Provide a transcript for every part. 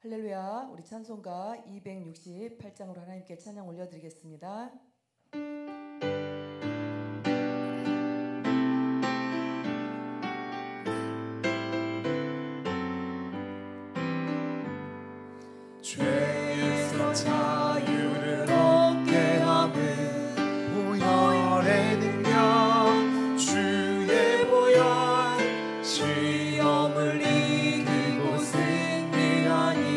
할렐루야. 우리 찬송가 268장으로 하나님께 찬양 올려드리겠습니다. 죄에서 자유를 얻게 함은 보혈의 능력, 주의 보혈, 시험을 이기고 승리하니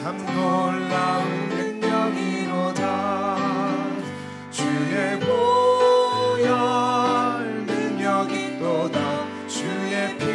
참 놀라운 능력이로다. 주의 보혈 능력이 또다. 주의 피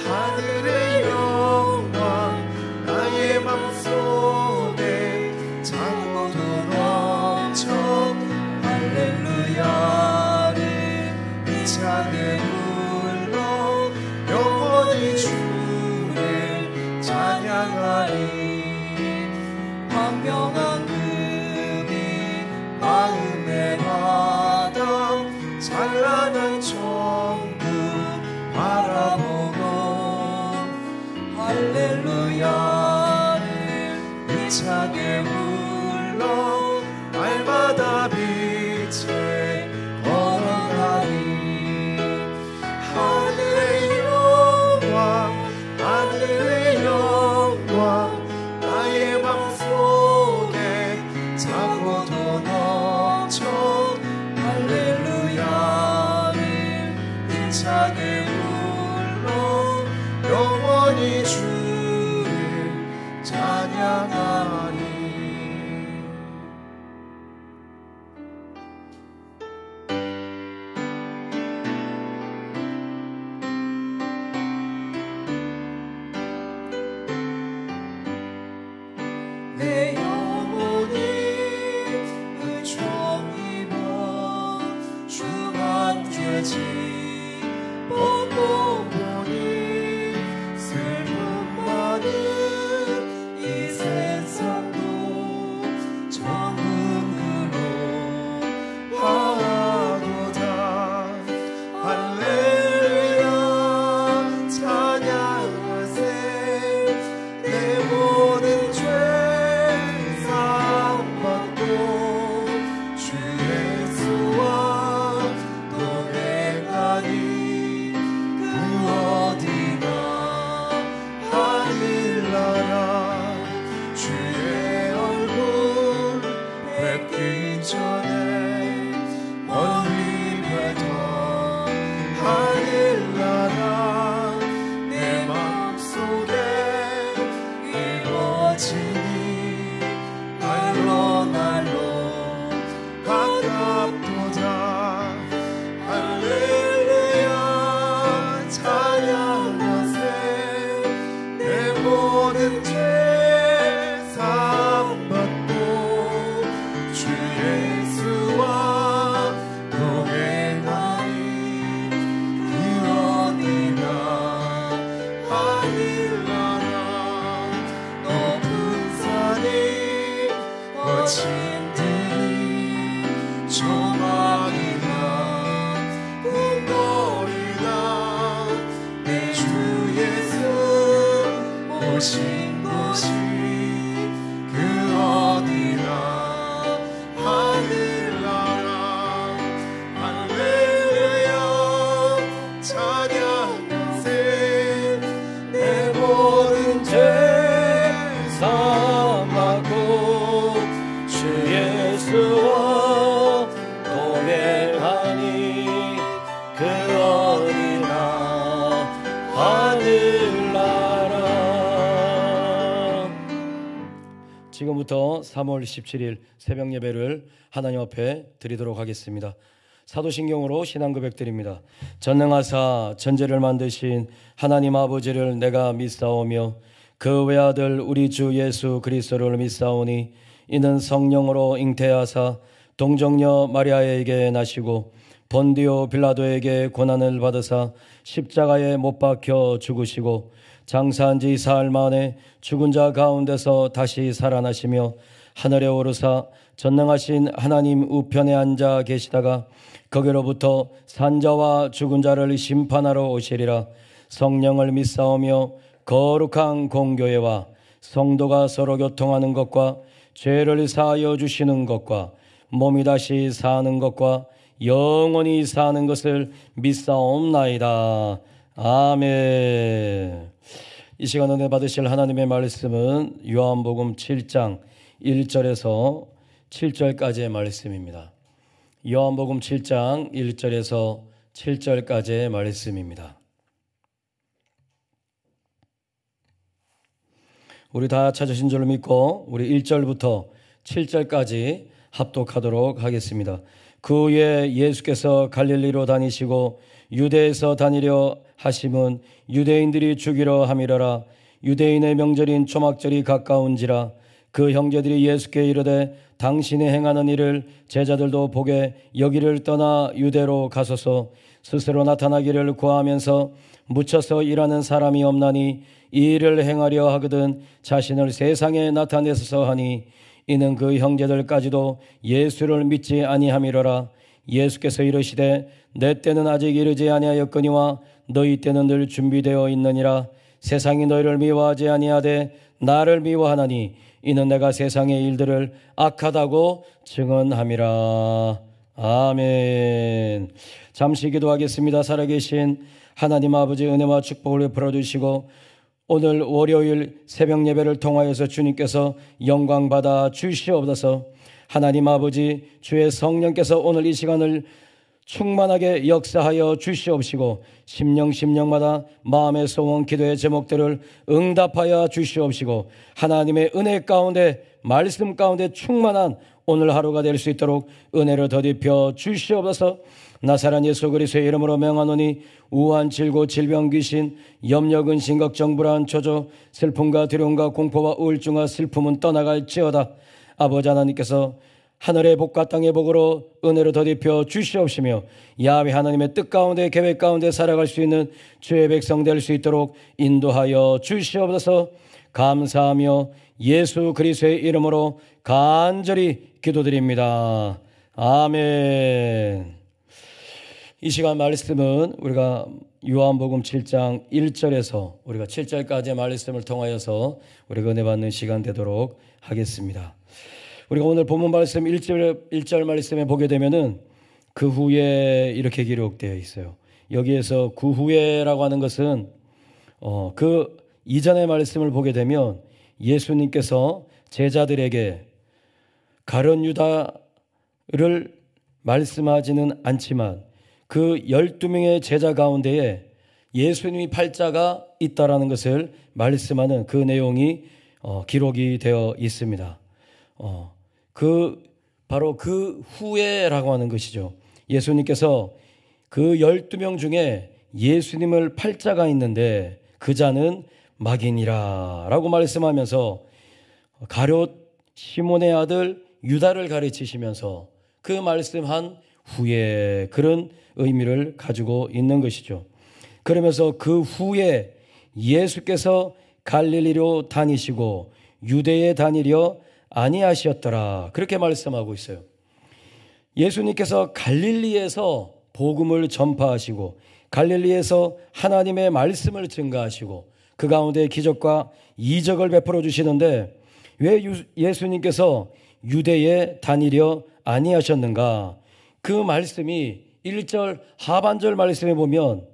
하늘의 영광 아직 보고 보니 슬픔 많은 이 세상도 정금으로 화하도다. 할렐루야 찬양하세. 내 모든 죄 사함받고 주 예수와 동행하니 그 어디나 하늘나라. 주의 얼굴 뵙기 전에 멀리 뵈던 하늘나라 내 맘속에 이루어지니 날로 날로 가깝도다. 할렐루야 찬양하세. 내 모든 죄 사함받고 주 예수와 동행하니 그 어디나 하늘나라. 높은 산이 거친 들이 조망이나 꿈거리나 내 주 예수 오신 곳이 그 어디나 하늘나라. 할렐루야 찬양하세. 내 모든 죄 사함받고 주 예수와 동행하니 그 어디나 하늘나라. 지금부터 3월 17일 새벽 예배를 하나님 앞에 드리도록 하겠습니다. 사도신경으로 신앙 고백드립니다. 전능하사 천지를 만드신 하나님 아버지를 내가 믿사오며 그 외아들 우리 주 예수 그리스도를 믿사오니 이는 성령으로 잉태하사 동정녀 마리아에게 나시고 본디오 빌라도에게 고난을 받으사 십자가에 못 박혀 죽으시고 장사한 지 사흘 만에 죽은 자 가운데서 다시 살아나시며 하늘에 오르사 전능하신 하나님 우편에 앉아 계시다가 거기로부터 산자와 죽은 자를 심판하러 오시리라. 성령을 믿사오며 거룩한 공교회와 성도가 서로 교통하는 것과 죄를 사하여 주시는 것과 몸이 다시 사는 것과 영원히 사는 것을 믿사옵나이다. 아멘. 이 시간 은혜 받으실 하나님의 말씀은 요한복음 7장 1절에서 7절까지의 말씀입니다. 요한복음 7장 1절에서 7절까지의 말씀입니다. 우리 다 찾으신 줄 믿고 우리 1절부터 7절까지 합독하도록 하겠습니다. 그 후에 예수께서 갈릴리로 다니시고 유대에서 다니려 하심은 유대인들이 죽이려 함이러라. 유대인의 명절인 초막절이 가까운지라. 그 형제들이 예수께 이르되 당신이 행하는 일을 제자들도 보게 여기를 떠나 유대로 가소서. 스스로 나타나기를 구하면서 묻혀서 일하는 사람이 없나니 이 일을 행하려 하거든 자신을 세상에 나타내소서 하니 이는 그 형제들까지도 예수를 믿지 아니함이로라. 예수께서 이르시되 내 때는 아직 이르지 아니하였거니와 너희 때는 늘 준비되어 있느니라. 세상이 너희를 미워하지 아니하되 나를 미워하나니 이는 내가 세상의 일들을 악하다고 증언함이라. 아멘. 잠시 기도하겠습니다. 살아계신 하나님 아버지 은혜와 축복을 베풀어 주시고 오늘 월요일 새벽 예배를 통하여서 주님께서 영광 받아 주시옵소서. 하나님 아버지 주의 성령께서 오늘 이 시간을 충만하게 역사하여 주시옵시고 심령마다 마음의 소원 기도의 제목들을 응답하여 주시옵시고 하나님의 은혜 가운데 말씀 가운데 충만한 오늘 하루가 될 수 있도록 은혜를 더딥혀 주시옵소서. 나사렛 예수 그리스도의 이름으로 명하노니 우한 질고 질병 귀신 염려 근심 걱정 불안 초조 슬픔과 두려움과 공포와 우울증과 슬픔은 떠나갈지어다. 아버지 하나님께서 하늘의 복과 땅의 복으로 은혜로 더딥혀 주시옵시며 야훼 하나님의 뜻 가운데 계획 가운데 살아갈 수 있는 주의 백성 될 수 있도록 인도하여 주시옵소서. 감사하며 예수 그리스도의 이름으로 간절히 기도드립니다. 아멘. 이 시간 말씀은 우리가 요한복음 7장 1절에서 우리가 7절까지의 말씀을 통하여서 우리가 은혜 받는 시간 되도록 하겠습니다. 우리가 오늘 본문 말씀 1절 말씀에 보게 되면은 그 후에 이렇게 기록되어 있어요. 여기에서 그 후에라고 하는 것은 그 이전의 말씀을 보게 되면 예수님께서 제자들에게 가룟 유다를 말씀하지는 않지만 그 12명의 제자 가운데에 예수님이 팔자가 있다라는 것을 말씀하는 그 내용이 기록이 되어 있습니다. 바로 그 후에라고 하는 것이죠. 예수님께서 그 12명 중에 예수님을 팔자가 있는데 그 자는 마귀니라 라고 말씀하면서 가룟 시몬의 아들 유다를 가르치시면서 그 말씀한 후에 그런 의미를 가지고 있는 것이죠. 그러면서 그 후에 예수께서 갈릴리로 다니시고 유대에 다니려 아니하시었더라 그렇게 말씀하고 있어요. 예수님께서 갈릴리에서 복음을 전파하시고 갈릴리에서 하나님의 말씀을 증거하시고 그 가운데 기적과 이적을 베풀어 주시는데 왜 예수님께서 유대에 다니려 아니하셨는가? 그 말씀이 1절 하반절 말씀에 보면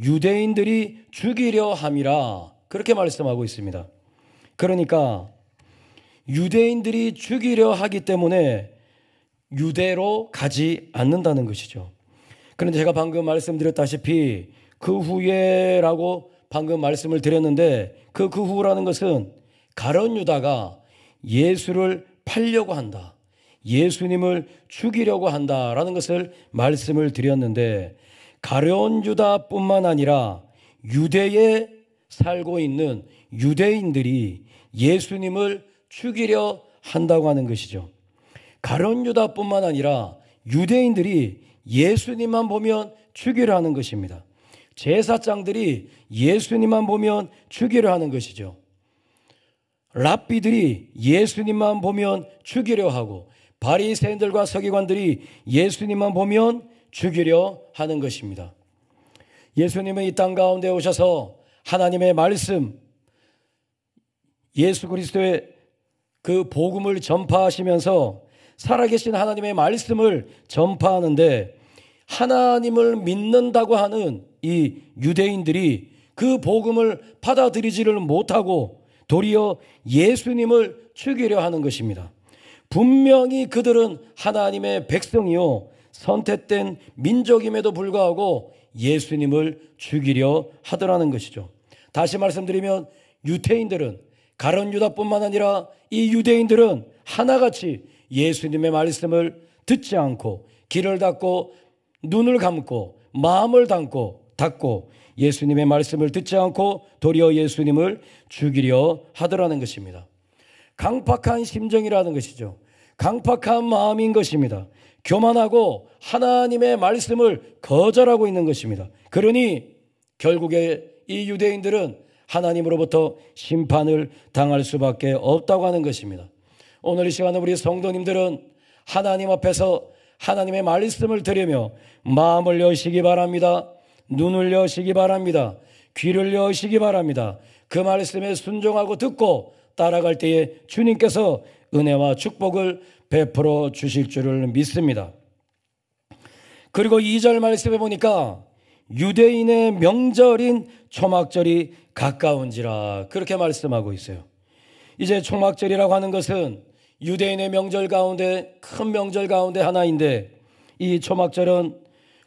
유대인들이 죽이려 함이라 그렇게 말씀하고 있습니다. 그러니까 유대인들이 죽이려 하기 때문에 유대로 가지 않는다는 것이죠. 그런데 제가 방금 말씀드렸다시피 그 후에라고 방금 말씀을 드렸는데 그 후라는 것은 가룟 유다가 예수를 팔려고 한다. 예수님을 죽이려고 한다라는 것을 말씀을 드렸는데 가룟 유다뿐만 아니라 유대에 살고 있는 유대인들이 예수님을 죽이려 한다고 하는 것이죠. 가룟 유다뿐만 아니라 유대인들이 예수님만 보면 죽이려 하는 것입니다. 제사장들이 예수님만 보면 죽이려 하는 것이죠. 랍비들이 예수님만 보면 죽이려 하고 바리새인들과 서기관들이 예수님만 보면 죽이려 하는 것입니다. 예수님은 이 땅 가운데 오셔서 하나님의 말씀, 예수 그리스도의 그 복음을 전파하시면서 살아계신 하나님의 말씀을 전파하는데 하나님을 믿는다고 하는 이 유대인들이 그 복음을 받아들이지를 못하고 도리어 예수님을 죽이려 하는 것입니다. 분명히 그들은 하나님의 백성이요 선택된 민족임에도 불구하고 예수님을 죽이려 하더라는 것이죠. 다시 말씀드리면 유대인들은 가룟 유다뿐만 아니라 이 유대인들은 하나같이 예수님의 말씀을 듣지 않고 귀를 닫고 눈을 감고 마음을 닫고 예수님의 말씀을 듣지 않고 도리어 예수님을 죽이려 하더라는 것입니다. 강팍한 심정이라는 것이죠. 강팍한 마음인 것입니다. 교만하고 하나님의 말씀을 거절하고 있는 것입니다. 그러니 결국에 이 유대인들은 하나님으로부터 심판을 당할 수밖에 없다고 하는 것입니다. 오늘 이 시간에 우리 성도님들은 하나님 앞에서 하나님의 말씀을 들으며 마음을 여시기 바랍니다. 눈을 여시기 바랍니다. 귀를 여시기 바랍니다. 그 말씀에 순종하고 듣고 따라갈 때에 주님께서 은혜와 축복을 베풀어 주실 줄을 믿습니다. 그리고 2절 말씀에 보니까 유대인의 명절인 초막절이 가까운지라 그렇게 말씀하고 있어요. 이제 초막절이라고 하는 것은 유대인의 명절 가운데 큰 명절 가운데 하나인데 이 초막절은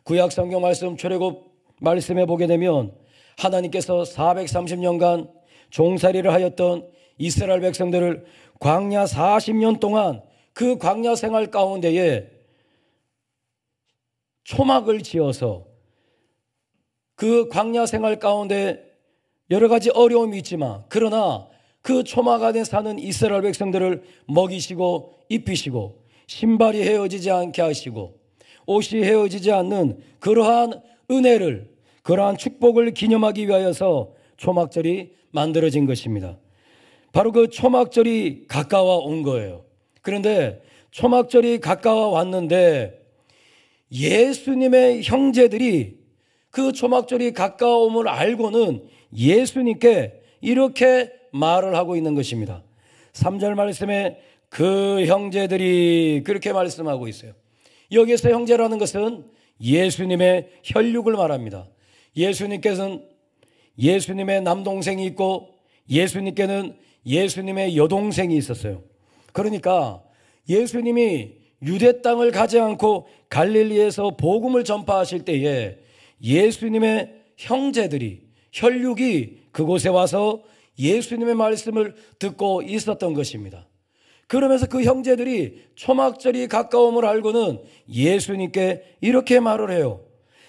구약 성경 말씀 출애굽 말씀에 보게 되면 하나님께서 430년간 종살이를 하였던 이스라엘 백성들을 광야 40년 동안 그 광야 생활 가운데에 초막을 지어서 그 광야 생활 가운데 여러 가지 어려움이 있지만 그러나 그 초막 안에 사는 이스라엘 백성들을 먹이시고 입히시고 신발이 헤어지지 않게 하시고 옷이 헤어지지 않는 그러한 은혜를, 그러한 축복을 기념하기 위하여서 초막절이 만들어진 것입니다. 바로 그 초막절이 가까워 온 거예요. 그런데 초막절이 가까워 왔는데 예수님의 형제들이 그 초막절이 가까움을 알고는 예수님께 이렇게 말을 하고 있는 것입니다. 3절 말씀에 그 형제들이 그렇게 말씀하고 있어요. 여기서 형제라는 것은 예수님의 혈육을 말합니다. 예수님께서는 예수님의 남동생이 있고 예수님께는 예수님의 여동생이 있었어요. 그러니까 예수님이 유대 땅을 가지 않고 갈릴리에서 복음을 전파하실 때에 예수님의 형제들이, 혈육이 그곳에 와서 예수님의 말씀을 듣고 있었던 것입니다. 그러면서 그 형제들이 초막절이 가까움을 알고는 예수님께 이렇게 말을 해요.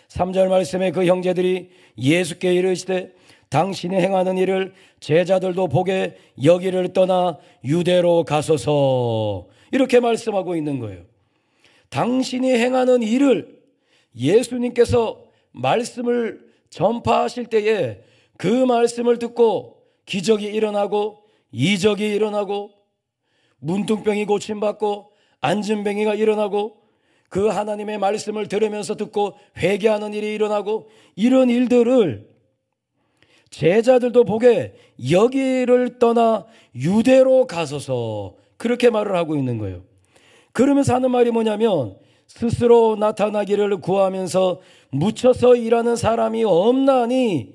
3절 말씀에 그 형제들이 예수께 이르시되 당신이 행하는 일을 제자들도 보게 여기를 떠나 유대로 가소서, 이렇게 말씀하고 있는 거예요. 당신이 행하는 일을 예수님께서 말씀을 전파하실 때에 그 말씀을 듣고 기적이 일어나고 이적이 일어나고 문둥병이 고침받고 안진뱅이가 일어나고 그 하나님의 말씀을 들으면서 듣고 회개하는 일이 일어나고, 이런 일들을 제자들도 보게 여기를 떠나 유대로 가소서, 그렇게 말을 하고 있는 거예요. 그러면서 하는 말이 뭐냐면 스스로 나타나기를 구하면서 묻혀서 일하는 사람이 없나니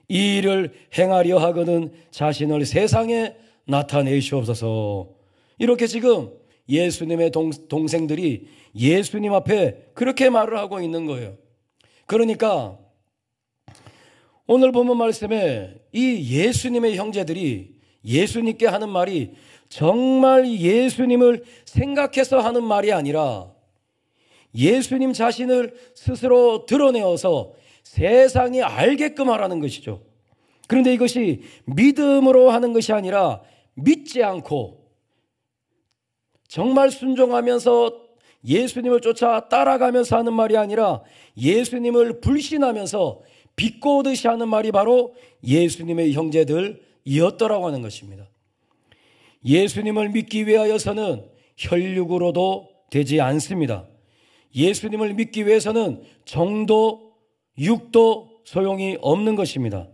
이 일을 행하려 하거든 자신을 세상에 나타내시옵소서. 이렇게 지금 예수님의 동생들이 예수님 앞에 그렇게 말을 하고 있는 거예요. 그러니까 오늘 본문 말씀에 이 예수님의 형제들이 예수님께 하는 말이 정말 예수님을 생각해서 하는 말이 아니라 예수님 자신을 스스로 드러내어서 세상이 알게끔 하라는 것이죠. 그런데 이것이 믿음으로 하는 것이 아니라 믿지 않고 정말 순종하면서 예수님을 쫓아 따라가면서 하는 말이 아니라 예수님을 불신하면서 비꼬듯이 하는 말이 바로 예수님의 형제들이었더라고 하는 것입니다. 예수님을 믿기 위하여서는 혈육으로도 되지 않습니다. 예수님을 믿기 위해서는 정도, 육도 소용이 없는 것입니다.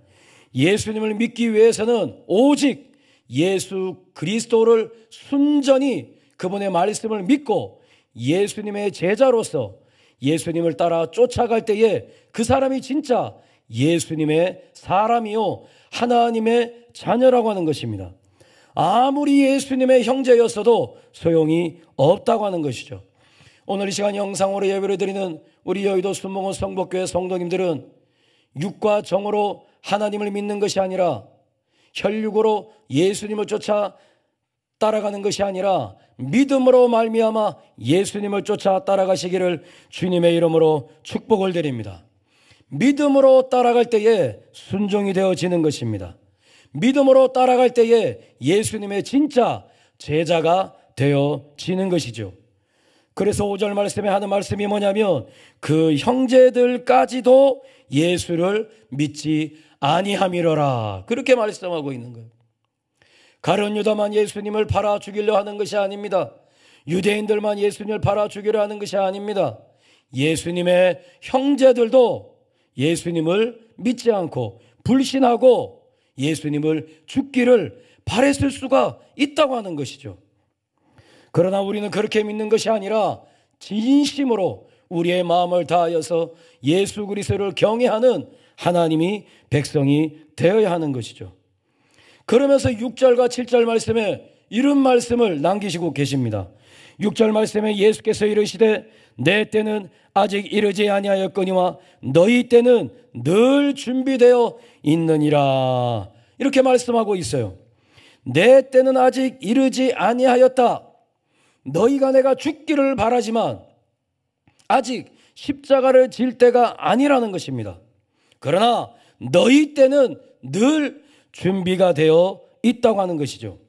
예수님을 믿기 위해서는 오직 예수 그리스도를 순전히 그분의 말씀을 믿고 예수님의 제자로서 예수님을 따라 쫓아갈 때에 그 사람이 진짜 예수님의 사람이요 하나님의 자녀라고 하는 것입니다. 아무리 예수님의 형제였어도 소용이 없다고 하는 것이죠. 오늘 이 시간 영상으로 예배를 드리는 우리 여의도 순복음 성복교회 성도님들은 육과 정으로 하나님을 믿는 것이 아니라 혈육으로 예수님을 쫓아 따라가는 것이 아니라 믿음으로 말미암아 예수님을 쫓아 따라가시기를 주님의 이름으로 축복을 드립니다. 믿음으로 따라갈 때에 순종이 되어지는 것입니다. 믿음으로 따라갈 때에 예수님의 진짜 제자가 되어지는 것이죠. 그래서 5절 말씀에 하는 말씀이 뭐냐면 그 형제들까지도 예수를 믿지 아니함이로라, 그렇게 말씀하고 있는 거예요. 가룟 유다만 예수님을 팔아 죽이려 하는 것이 아닙니다. 유대인들만 예수님을 팔아 죽이려 하는 것이 아닙니다. 예수님의 형제들도 예수님을 믿지 않고 불신하고 예수님을 죽기를 바랬을 수가 있다고 하는 것이죠. 그러나 우리는 그렇게 믿는 것이 아니라 진심으로 우리의 마음을 다하여서 예수 그리스도를 경외하는 하나님이 백성이 되어야 하는 것이죠. 그러면서 6절과 7절 말씀에 이런 말씀을 남기시고 계십니다. 6절 말씀에 예수께서 이르시되 내 때는 아직 이르지 아니하였거니와 너희 때는 늘 준비되어 있느니라, 이렇게 말씀하고 있어요. 내 때는 아직 이르지 아니하였다. 너희가 내가 죽기를 바라지만 아직 십자가를 질 때가 아니라는 것입니다. 그러나 너희 때는 늘 준비가 되어 있다고 하는 것이죠.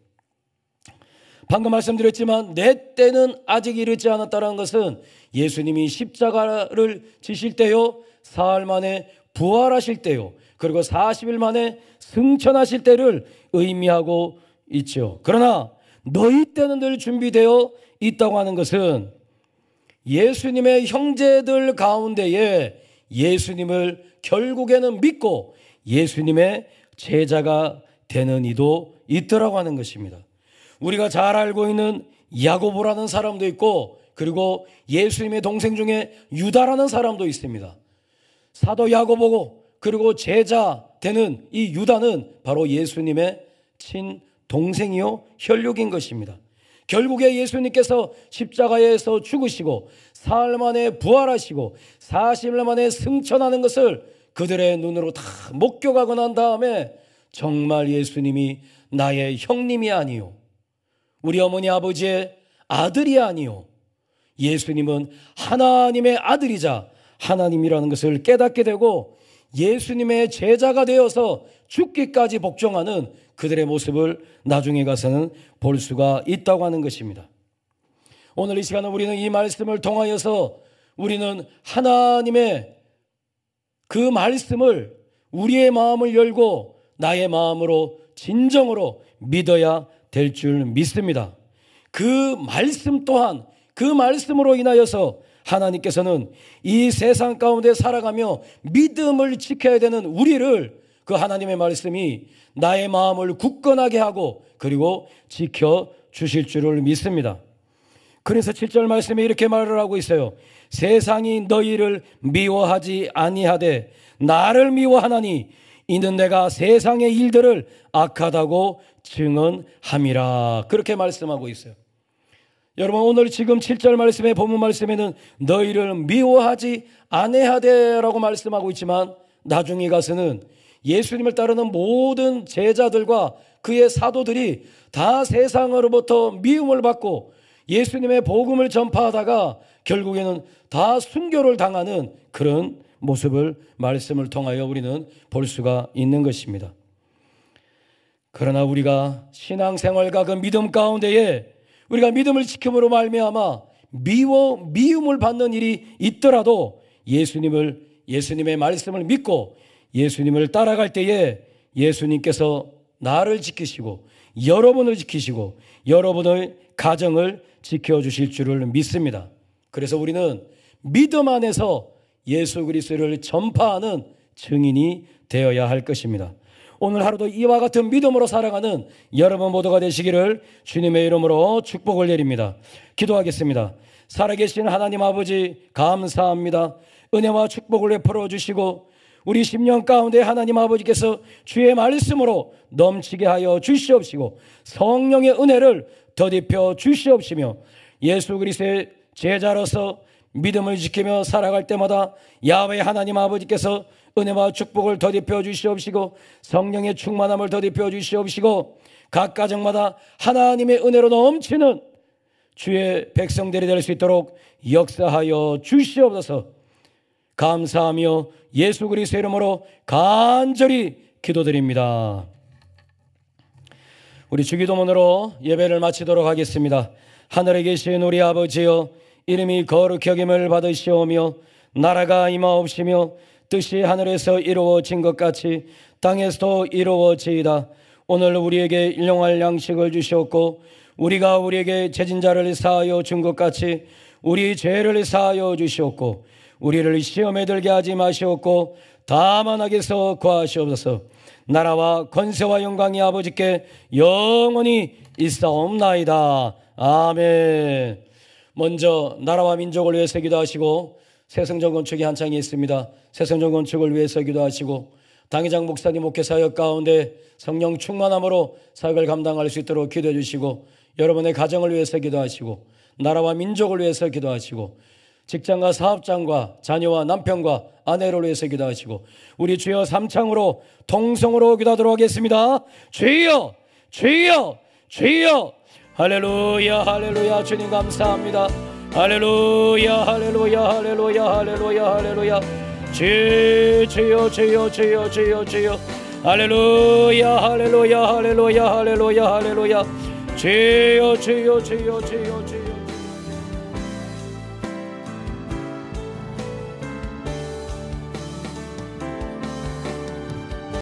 방금 말씀드렸지만 내 때는 아직 이르지 않았다는 것은 예수님이 십자가를 지실 때요, 사흘 만에 부활하실 때요, 그리고 40일 만에 승천하실 때를 의미하고 있죠. 그러나 너희 때는 늘 준비되어 있다고 하는 것은 예수님의 형제들 가운데에 예수님을 결국에는 믿고 예수님의 제자가 되는 이도 있더라고 하는 것입니다. 우리가 잘 알고 있는 야고보라는 사람도 있고, 그리고 예수님의 동생 중에 유다라는 사람도 있습니다. 사도 야고보고 그리고 제자 되는 이 유다는 바로 예수님의 친동생이요 혈육인 것입니다. 결국에 예수님께서 십자가에서 죽으시고 사흘 만에 부활하시고 40일 만에 승천하는 것을 그들의 눈으로 다 목격하고 난 다음에 정말 예수님이 나의 형님이 아니요, 우리 어머니 아버지의 아들이 아니요, 예수님은 하나님의 아들이자 하나님이라는 것을 깨닫게 되고 예수님의 제자가 되어서 죽기까지 복종하는 그들의 모습을 나중에 가서는 볼 수가 있다고 하는 것입니다. 오늘 이 시간에 우리는 이 말씀을 통하여서 우리는 하나님의 그 말씀을 우리의 마음을 열고 나의 마음으로 진정으로 믿어야 될 줄 믿습니다. 그 말씀 또한, 그 말씀으로 인하여서 하나님께서는 이 세상 가운데 살아가며 믿음을 지켜야 되는 우리를 그 하나님의 말씀이 나의 마음을 굳건하게 하고 그리고 지켜주실 줄을 믿습니다. 그래서 7절 말씀에 이렇게 말을 하고 있어요. 세상이 너희를 미워하지 아니하되 나를 미워하나니 이는 내가 세상의 일들을 악하다고 증언함이라. 그렇게 말씀하고 있어요. 여러분, 오늘 지금 7절 말씀에 본문 말씀에는 너희를 미워하지 아니하되라고 말씀하고 있지만 나중에 가서는 예수님을 따르는 모든 제자들과 그의 사도들이 다 세상으로부터 미움을 받고 예수님의 복음을 전파하다가 결국에는 다 순교를 당하는 그런 모습을 말씀을 통하여 우리는 볼 수가 있는 것입니다. 그러나 우리가 신앙생활과 그 믿음 가운데에 우리가 믿음을 지킴으로 말미암아 미움을 받는 일이 있더라도 예수님의 말씀을 믿고 예수님을 따라갈 때에 예수님께서 나를 지키시고 여러분을 지키시고 여러분의 가정을 지켜주실 줄을 믿습니다. 그래서 우리는 믿음 안에서 예수 그리스도를 전파하는 증인이 되어야 할 것입니다. 오늘 하루도 이와 같은 믿음으로 살아가는 여러분 모두가 되시기를 주님의 이름으로 축복을 드립니다. 기도하겠습니다. 살아계신 하나님 아버지 감사합니다. 은혜와 축복을 베풀어 주시고 우리 10년 가운데 하나님 아버지께서 주의 말씀으로 넘치게 하여 주시옵시고 성령의 은혜를 더딥혀 주시옵시며 예수 그리스도의 제자로서 믿음을 지키며 살아갈 때마다 야훼 하나님 아버지께서 은혜와 축복을 더딥혀 주시옵시고 성령의 충만함을 더딥혀 주시옵시고 각 가정마다 하나님의 은혜로 넘치는 주의 백성들이 될 수 있도록 역사하여 주시옵소서. 감사하며 예수 그리스도 이름으로 간절히 기도드립니다. 우리 주기도문으로 예배를 마치도록 하겠습니다. 하늘에 계신 우리 아버지여, 이름이 거룩히 여김을 받으시오며 나라가 임하옵시며 뜻이 하늘에서 이루어진 것 같이 땅에서도 이루어지이다. 오늘 우리에게 일용할 양식을 주시옵고 우리가 우리에게 죄진 자를 사하여 준 것 같이 우리 죄를 사하여 주시옵고 우리를 시험에 들게 하지 마시옵고 다만 악에서 구하시옵소서. 나라와 권세와 영광이 아버지께 영원히 있사옵나이다. 아멘. 먼저 나라와 민족을 위해서 기도하시고 새성전 건축이 한창 있습니다. 새성전 건축을 위해서 기도하시고 당회장 목사님 목회 사역 가운데 성령 충만함으로 사역을 감당할 수 있도록 기도해 주시고 여러분의 가정을 위해서 기도하시고 나라와 민족을 위해서 기도하시고 직장과 사업장과 자녀와 남편과 아내를 위해서 기도하시고 우리 주여 삼창으로 통성으로 기도하도록 하겠습니다. 주여 주여 주여. 할렐루야 할렐루야. 주님 감사합니다. 할렐루야 할렐루야 할렐루야 할렐루야 할렐루야. 주여 주여 주여 주여 주여. 할렐루야 할렐루야 할렐루야 할렐루야 할렐루야. 주여 주여 주여 주여 주여